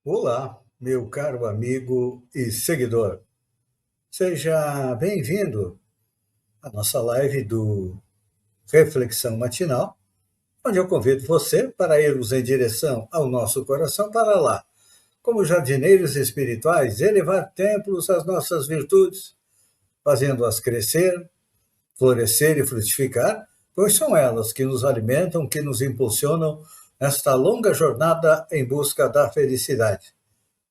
Olá, meu caro amigo e seguidor. Seja bem-vindo à nossa live do Reflexão Matinal, onde eu convido você para irmos em direção ao nosso coração para lá, como jardineiros espirituais, elevar templos às nossas virtudes, fazendo-as crescer, florescer e frutificar, pois são elas que nos alimentam, que nos impulsionam nesta longa jornada em busca da felicidade.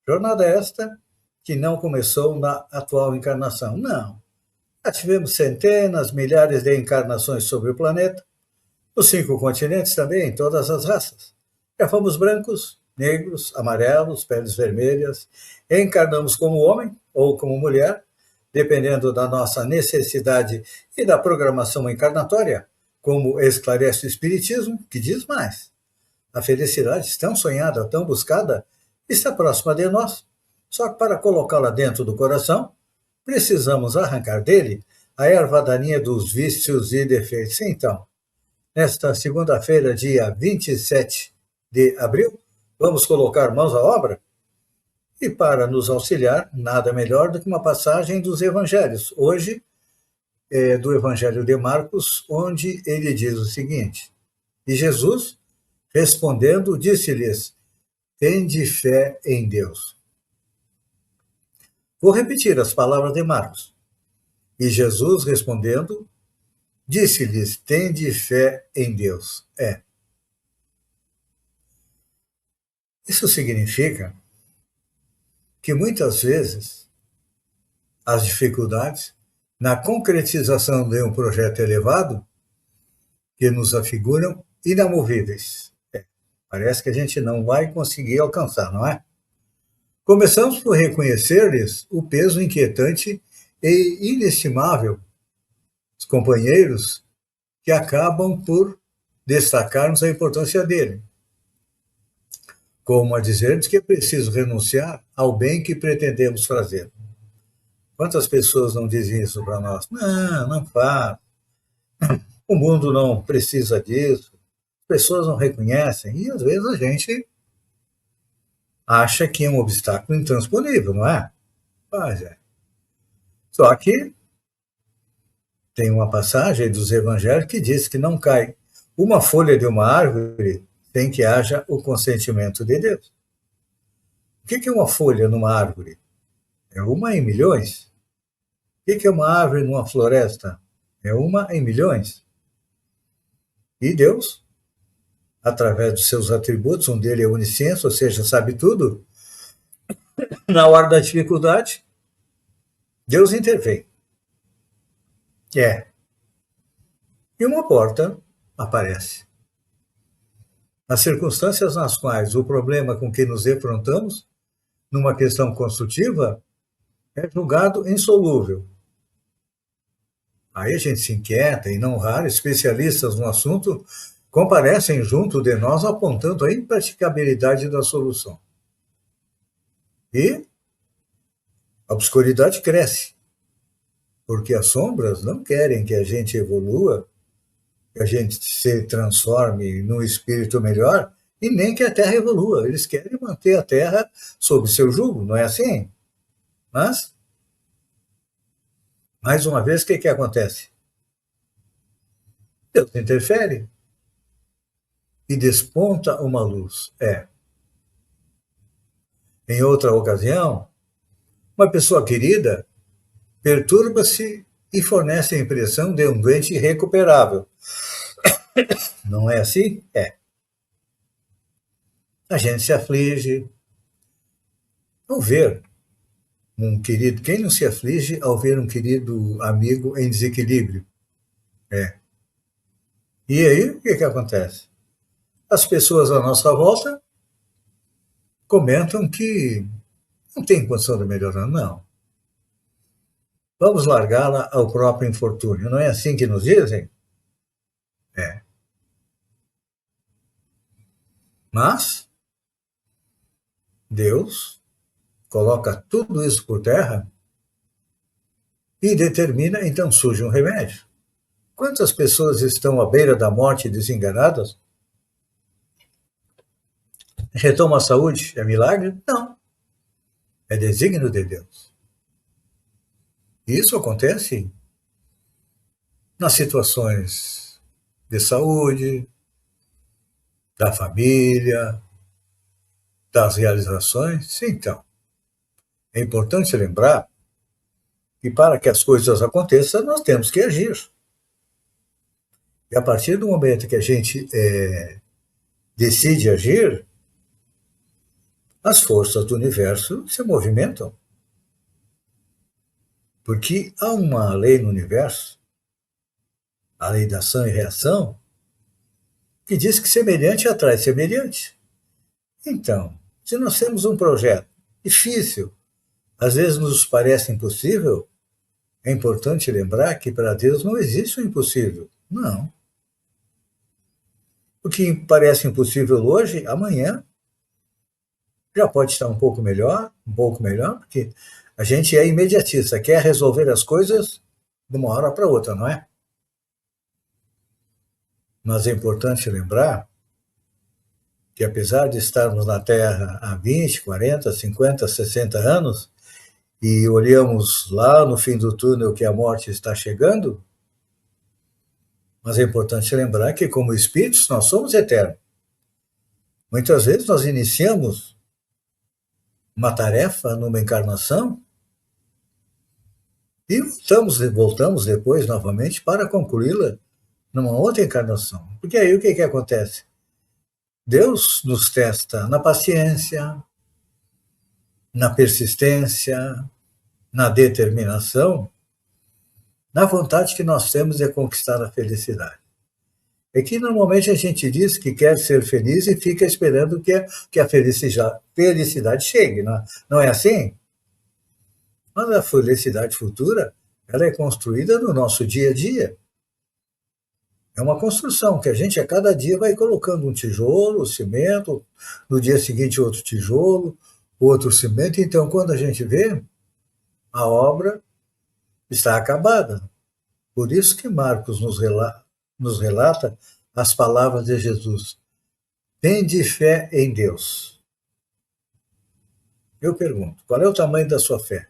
Jornada esta que não começou na atual encarnação, não. Já tivemos centenas, milhares de encarnações sobre o planeta, nos 5 continentes também, em todas as raças. Já fomos brancos, negros, amarelos, peles vermelhas, encarnamos como homem ou como mulher, dependendo da nossa necessidade e da programação encarnatória, como esclarece o Espiritismo, que diz mais. A felicidade tão sonhada, tão buscada, está próxima de nós. Só que para colocá-la dentro do coração, precisamos arrancar dele a erva daninha dos vícios e defeitos. Então, nesta segunda-feira, dia 27 de abril, vamos colocar mãos à obra? E para nos auxiliar, nada melhor do que uma passagem dos evangelhos. Hoje é do Evangelho de Marcos, onde ele diz o seguinte: E Jesus, respondendo, disse-lhes: Tende fé em Deus. Vou repetir as palavras de Marcos. E Jesus, respondendo, disse-lhes: Tende fé em Deus. Isso significa que muitas vezes as dificuldades na concretização de um projeto elevado que nos afiguram inamovíveis. Parece que a gente não vai conseguir alcançar, não é? Começamos por reconhecer-lhes o peso inquietante e inestimável dos companheiros que acabam por destacar-nos a importância dele. Como a dizer-nos que é preciso renunciar ao bem que pretendemos fazer. Quantas pessoas não dizem isso para nós? Não, não faz. O mundo não precisa disso. As pessoas não reconhecem. E às vezes a gente acha que é um obstáculo intransponível, não é? Mas é. Só que tem uma passagem dos evangelhos que diz que não cai uma folha de uma árvore sem que haja o consentimento de Deus. O que é uma folha numa árvore? É uma em milhões. O que é uma árvore numa floresta? É uma em milhões. E Deus, através dos seus atributos, um dele é onisciência, ou seja, sabe tudo, na hora da dificuldade, Deus intervém. E uma porta aparece. As circunstâncias nas quais o problema com que nos defrontamos, numa questão construtiva, é julgado insolúvel. Aí a gente se inquieta e, não raro, especialistas no assunto comparecem junto de nós apontando a impraticabilidade da solução. E a obscuridade cresce, porque as sombras não querem que a gente evolua, que a gente se transforme num espírito melhor, e nem que a Terra evolua. Eles querem manter a Terra sob seu jugo, não é assim? Mas, mais uma vez, o que acontece? Deus interfere e desponta uma luz. Em outra ocasião, uma pessoa querida perturba-se e fornece a impressão de um doente irrecuperável. Não é assim? A gente se aflige ao ver um querido. Quem não se aflige ao ver um querido amigo em desequilíbrio? E aí, o que acontece? As pessoas à nossa volta comentam que não tem condição de melhorar, não. Vamos largá-la ao próprio infortúnio. Não é assim que nos dizem? Mas Deus coloca tudo isso por terra e determina, então surge um remédio. Quantas pessoas estão à beira da morte desenganadas? Retoma a saúde? É milagre? Não. é desígnio de Deus. E isso acontece nas situações de saúde, da família, das realizações. Então, é importante lembrar que para que as coisas aconteçam, nós temos que agir. E a partir do momento que a gente decide agir, as forças do universo se movimentam. Porque há uma lei no universo, a lei da ação e reação, que diz que semelhante atrai semelhante. Então, se nós temos um projeto difícil, às vezes nos parece impossível, é importante lembrar que para Deus não existe o impossível. Não. O que parece impossível hoje, amanhã, já pode estar um pouco melhor, porque a gente é imediatista, quer resolver as coisas de uma hora para outra, não é? Mas é importante lembrar que, apesar de estarmos na Terra há 20, 40, 50, 60 anos, e olhamos lá no fim do túnel que a morte está chegando, mas é importante lembrar que, como espíritos, nós somos eternos. Muitas vezes nós iniciamos uma tarefa numa encarnação e voltamos depois novamente para concluí-la numa outra encarnação. Porque aí o que acontece? Deus nos testa na paciência, na persistência, na determinação, na vontade que nós temos de conquistar a felicidade. É que normalmente a gente diz que quer ser feliz e fica esperando que a felicidade chegue, não é assim? Mas a felicidade futura, ela é construída no nosso dia a dia. É uma construção que a gente a cada dia vai colocando um tijolo, cimento, no dia seguinte outro tijolo, outro cimento. Então, quando a gente vê, a obra está acabada. Por isso que Marcos nos relata as palavras de Jesus. Tende fé em Deus. Eu pergunto, qual é o tamanho da sua fé?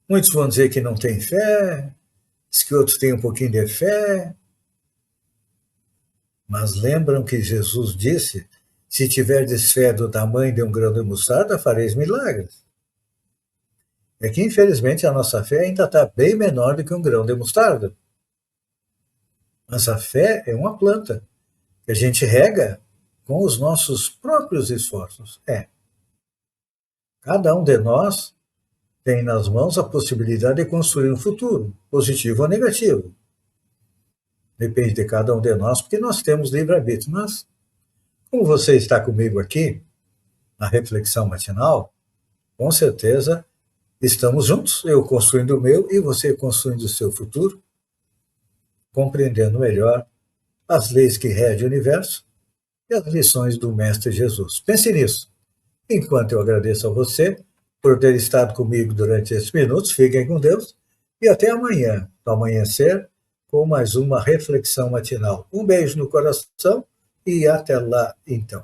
Muitos vão dizer que não tem fé, diz que outros têm um pouquinho de fé, mas lembram que Jesus disse, se tiverdes fé do tamanho de um grão de mostarda, fareis milagres. É que, infelizmente, a nossa fé ainda está bem menor do que um grão de mostarda. Mas a fé é uma planta que a gente rega com os nossos próprios esforços. Cada um de nós tem nas mãos a possibilidade de construir um futuro, positivo ou negativo. Depende de cada um de nós, porque nós temos livre-arbítrio. Mas, como você está comigo aqui, na reflexão matinal, com certeza estamos juntos, eu construindo o meu e você construindo o seu futuro, compreendendo melhor as leis que regem o universo e as lições do Mestre Jesus. Pense nisso. Enquanto eu agradeço a você por ter estado comigo durante esses minutos, fiquem com Deus e até amanhã, no amanhecer, com mais uma reflexão matinal. Um beijo no coração e até lá, então.